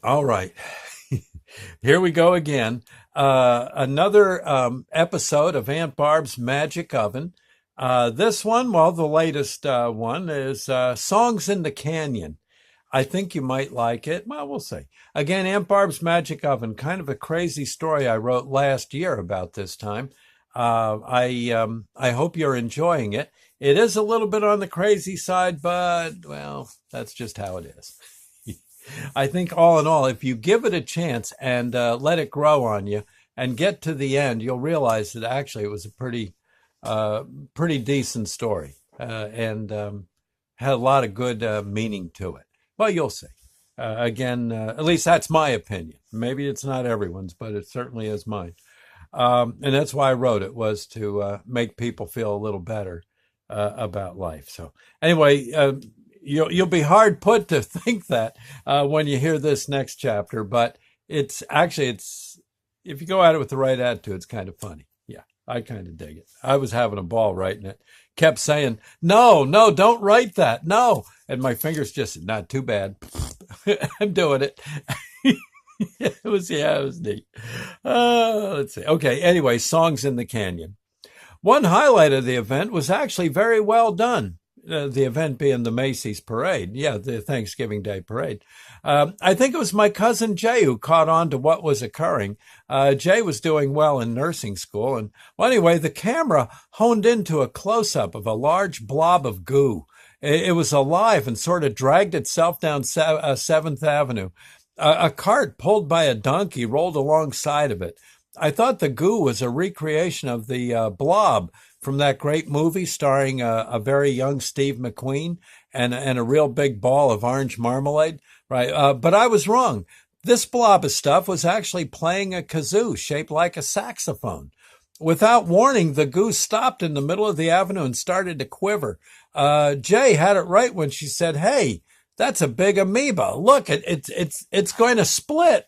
All right. Here we go again. Another episode of Aunt Barb's Magic Oven. This one, well, the latest one is Songs in the Canyon. I think you might like it. Well, we'll see. Again, Aunt Barb's Magic Oven, kind of a crazy story I wrote last year about this time. I hope you're enjoying it. It is a little bit on the crazy side, but, well, that's just how it is. I think all in all, if you give it a chance and let it grow on you and get to the end, you'll realize that actually it was a pretty decent story and had a lot of good meaning to it. Well, you'll see. Again, at least that's my opinion. Maybe it's not everyone's, but it certainly is mine. And that's why I wrote it, was to make people feel a little better about life. So anyway, you'll be hard put to think that when you hear this next chapter, but it's if you go at it with the right attitude, it's kind of funny. Yeah, I kind of dig it. I was having a ball writing it. Kept saying, no, don't write that. No. And my fingers just, not too bad. I'm doing it. It was neat. Let's see. Okay. Anyway, Songs in the Canyon. One highlight of the event was actually very well done. The event being the Macy's parade. Yeah, the Thanksgiving Day parade. I think it was my cousin Jay who caught on to what was occurring. Jay was doing well in nursing school. And well, anyway, the camera honed into a close-up of a large blob of goo. It was alive and sort of dragged itself down 7th Avenue. A cart pulled by a donkey rolled alongside of it. I thought the goo was a recreation of the Blob from that great movie starring a very young Steve McQueen and a real big ball of orange marmalade, right? But I was wrong. This blob of stuff was actually playing a kazoo shaped like a saxophone. Without warning, the goo stopped in the middle of the avenue and started to quiver. Jay had it right when she said, "Hey, that's a big amoeba. Look, it's going to split."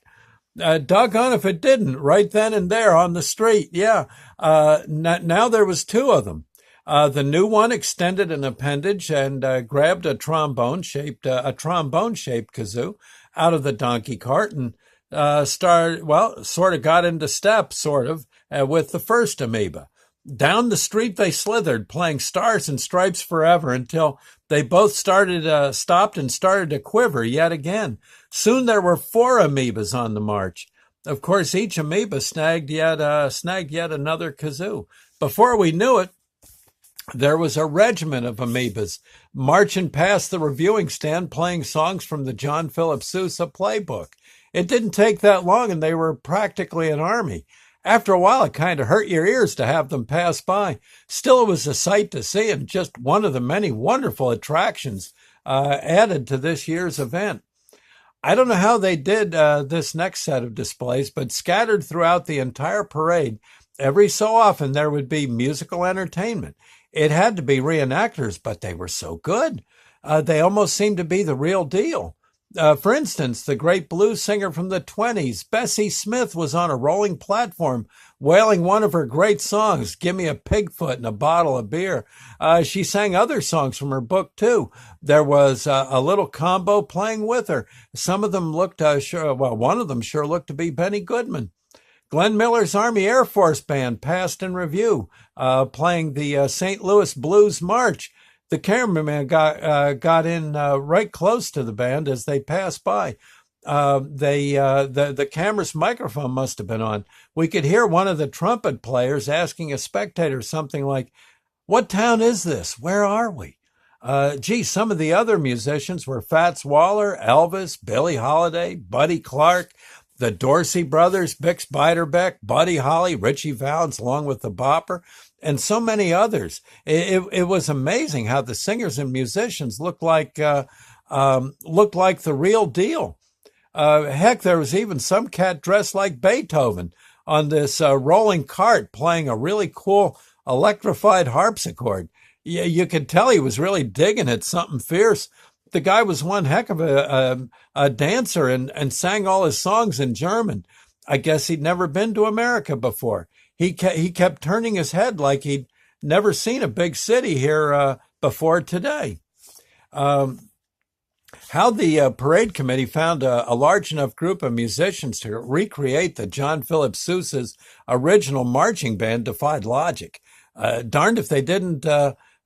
Doggone if it didn't, right then and there on the street. Yeah. Now there was two of them. The new one extended an appendage and grabbed a trombone-shaped kazoo out of the donkey cart and sort of got into step, with the first amoeba. Down the street they slithered, playing Stars and Stripes Forever until they both stopped and started to quiver yet again. Soon there were 4 amoebas on the march. Of course, each amoeba snagged yet another kazoo. Before we knew it, there was a regiment of amoebas marching past the reviewing stand playing songs from the John Philip Sousa playbook. It didn't take that long and they were practically an army. After a while, it kind of hurt your ears to have them pass by. Still, it was a sight to see and just one of the many wonderful attractions added to this year's event. I don't know how they did this next set of displays, but scattered throughout the entire parade, every so often there would be musical entertainment. It had to be reenactors, but they were so good. They almost seemed to be the real deal. For instance, the great blues singer from the 20s, Bessie Smith, was on a rolling platform wailing one of her great songs, "Give Me a Pigfoot and a Bottle of Beer." She sang other songs from her book, too. There was a little combo playing with her. Some of them looked one of them sure looked to be Benny Goodman. Glenn Miller's Army Air Force Band passed in review, playing the St. Louis Blues March. The cameraman got in right close to the band as they passed by. The camera's microphone must have been on. We could hear one of the trumpet players asking a spectator something like, "What town is this? Where are we?" Some of the other musicians were Fats Waller, Elvis, Billie Holiday, Buddy Clark, the Dorsey Brothers, Bix Beiderbecke, Buddy Holly, Richie Valens, along with the Bopper, and so many others. It was amazing how the singers and musicians looked like the real deal. Heck, there was even some cat dressed like Beethoven on this rolling cart playing a really cool electrified harpsichord. You could tell he was really digging it, something fierce. The guy was one heck of a dancer and sang all his songs in German. I guess he'd never been to America before. He kept turning his head like he'd never seen a big city here before today. How the parade committee found a large enough group of musicians to recreate the John Philip Sousa's original marching band defied logic. Darned if they didn't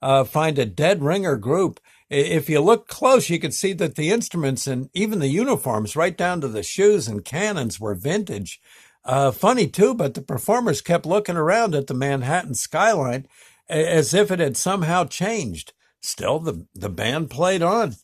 find a dead ringer group. If you look close, you could see that the instruments and even the uniforms, right down to the shoes and cannons, were vintage. Funny too, but the performers kept looking around at the Manhattan skyline as if it had somehow changed. Still, the band played on.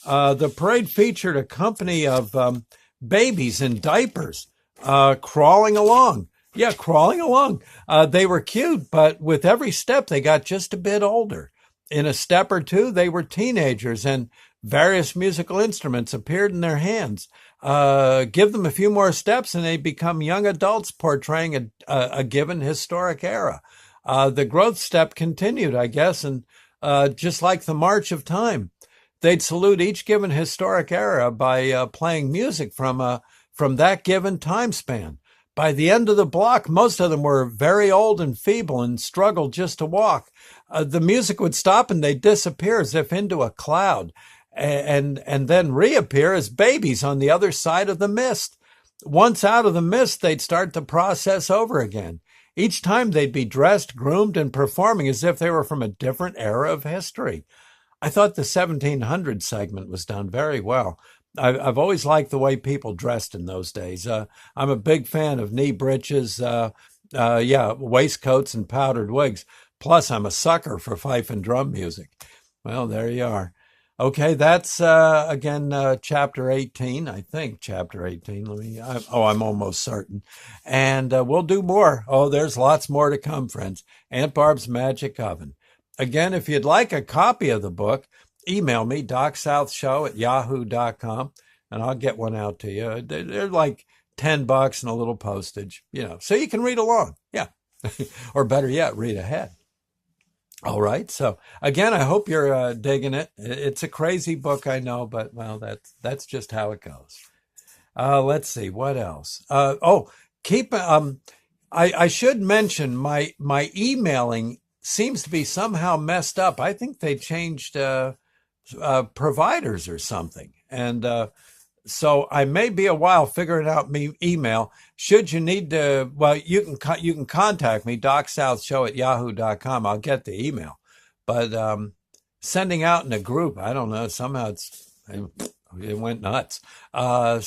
The parade featured a company of babies in diapers crawling along. Yeah, crawling along. They were cute, but with every step, they got just a bit older. In a step or two, they were teenagers, and various musical instruments appeared in their hands. Give them a few more steps, and they become young adults portraying a given historic era. The growth step continued, I guess, and just like the march of time. They'd salute each given historic era by playing music from that given time span. By the end of the block, most of them were very old and feeble and struggled just to walk. The music would stop and they'd disappear as if into a cloud, and then reappear as babies on the other side of the mist. Once out of the mist, they'd start the process over again. Each time they'd be dressed, groomed, and performing as if they were from a different era of history. I thought the 1700 segment was done very well. I've always liked the way people dressed in those days. I'm a big fan of knee breeches, waistcoats and powdered wigs. Plus, I'm a sucker for fife and drum music. Well, there you are. Okay, that's again chapter 18, I think. Chapter 18. I'm almost certain. And we'll do more. Oh, there's lots more to come, friends. Aunt Barb's Magic Oven. Again, if you'd like a copy of the book, email me, docsouthshow@yahoo.com, and I'll get one out to you. They're like $10 and a little postage, so you can read along. Yeah. Or better yet, read ahead. All right. So again, I hope you're digging it. It's a crazy book, I know, but well, that's just how it goes. Let's see what else. Keep. I should mention my emailing seems to be somehow messed up. I think they changed providers or something, and so I may be a while figuring out me email. Should you need to, well, you can contact me, docsouthshow@yahoo.com. I'll get the email, but sending out in a group, I don't know. Somehow it went nuts. But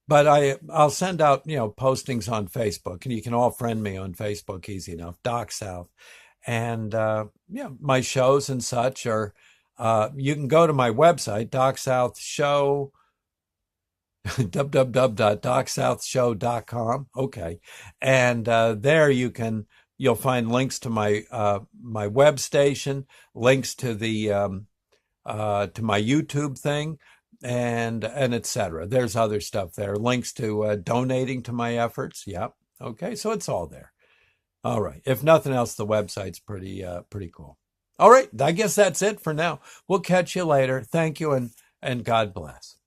I'll send out postings on Facebook, and you can all friend me on Facebook, easy enough. Doc South, and my shows and such are. You can go to my website, Doc South Show. www.docsouthshow.com. Okay. And there you'll find links to my web station, links to the to my YouTube thing, and etc. There's other stuff there, links to donating to my efforts. Yep. Okay. So it's all there. All right. If nothing else, the website's pretty cool. All right. I guess that's it for now. We'll catch you later. Thank you, and God bless.